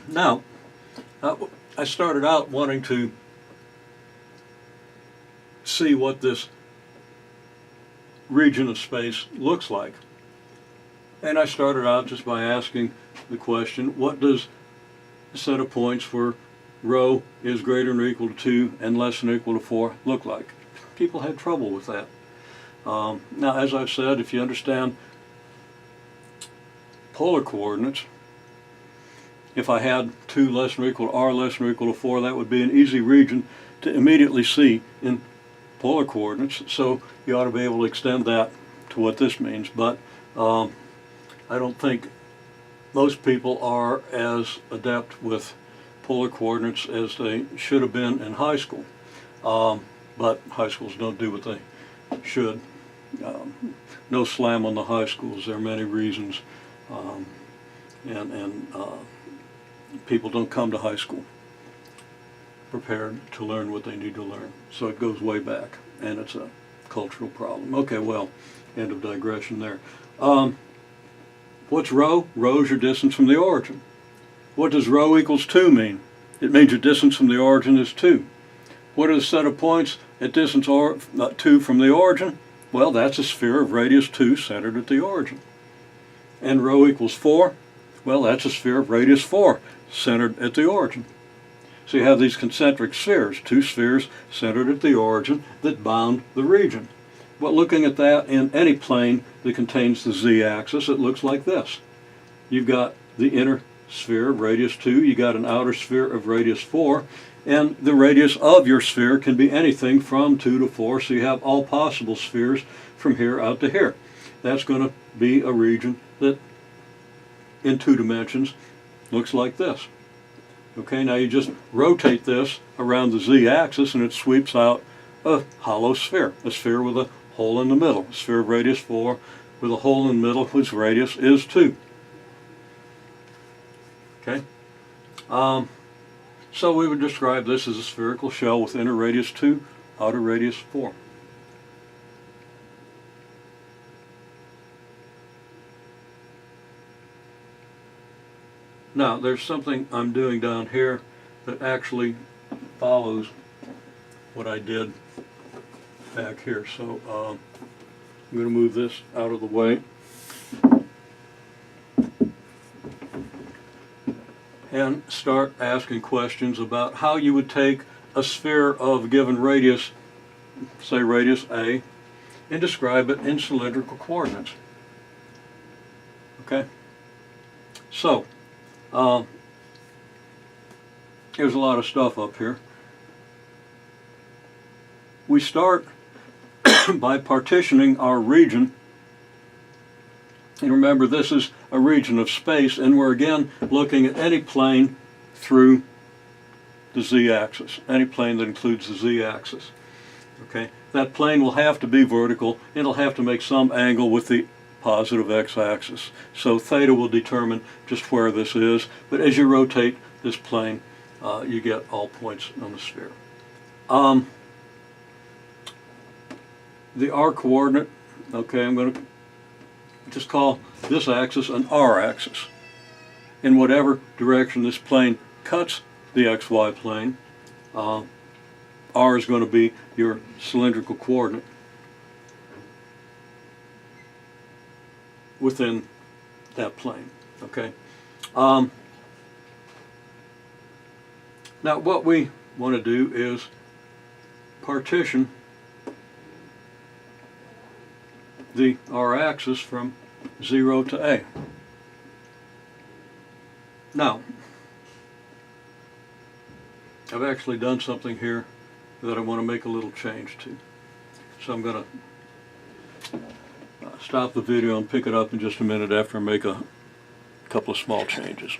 Now, I started out wanting to see what this region of space looks like. And I started out just by asking the question, what does a set of points where rho is greater than or equal to 2 and less than or equal to 4 look like? People had trouble with that. Now, as I've said, if you understand polar coordinates, if I had 2 less than or equal to r less than or equal to 4, that would be an easy region to immediately see in polar coordinates. So you ought to be able to extend that to what this means. But I don't think most people are as adept with polar coordinates as they should have been in high school. But high schools don't do what they should. No slam on the high schools. There are many reasons. People don't come to high school prepared to learn what they need to learn. So it goes way back, and it's a cultural problem. Okay, well, end of digression there. What's rho? Rho is your distance from the origin. What does rho equals 2 mean? It means your distance from the origin is 2. What are the set of points at distance 2 from the origin? Well, that's a sphere of radius 2 centered at the origin. And rho equals 4? Well, that's a sphere of radius 4 centered at the origin. So you have these concentric spheres, 2 spheres centered at the origin that bound the region. But looking at that in any plane that contains the z-axis, it looks like this. You've got the inner sphere of radius 2, you got an outer sphere of radius 4, and the radius of your sphere can be anything from 2 to 4, so you have all possible spheres from here out to here. That's going to be a region that, in 2 dimensions, looks like this. Okay, now you just rotate this around the z-axis and it sweeps out a hollow sphere, a sphere with a hole in the middle, a sphere of radius 4 with a hole in the middle whose radius is 2. Okay, so we would describe this as a spherical shell with inner radius 2, outer radius 4. Now, there's something I'm doing down here that actually follows what I did back here. So I'm going to move this out of the way. And start asking questions about how you would take a sphere of a given radius, say radius A, and describe it in cylindrical coordinates. Okay? So, there's a lot of stuff up here. We start by partitioning our region. And remember, this is a region of space, and we're again looking at any plane through the z-axis, any plane that includes the z-axis. Okay? That plane will have to be vertical, and it'll have to make some angle with the positive x-axis. So theta will determine just where this is, but as you rotate this plane, you get all points on the sphere. The r coordinate, okay, I'm going to just call this axis an r-axis. In whatever direction this plane cuts the xy plane, r is going to be your cylindrical coordinate within that plane. Okay. Now what we want to do is partition the r-axis from 0 to a. Now, I've actually done something here that I want to make a little change to. So I'm going to stop the video and pick it up in just a minute after I make a couple of small changes.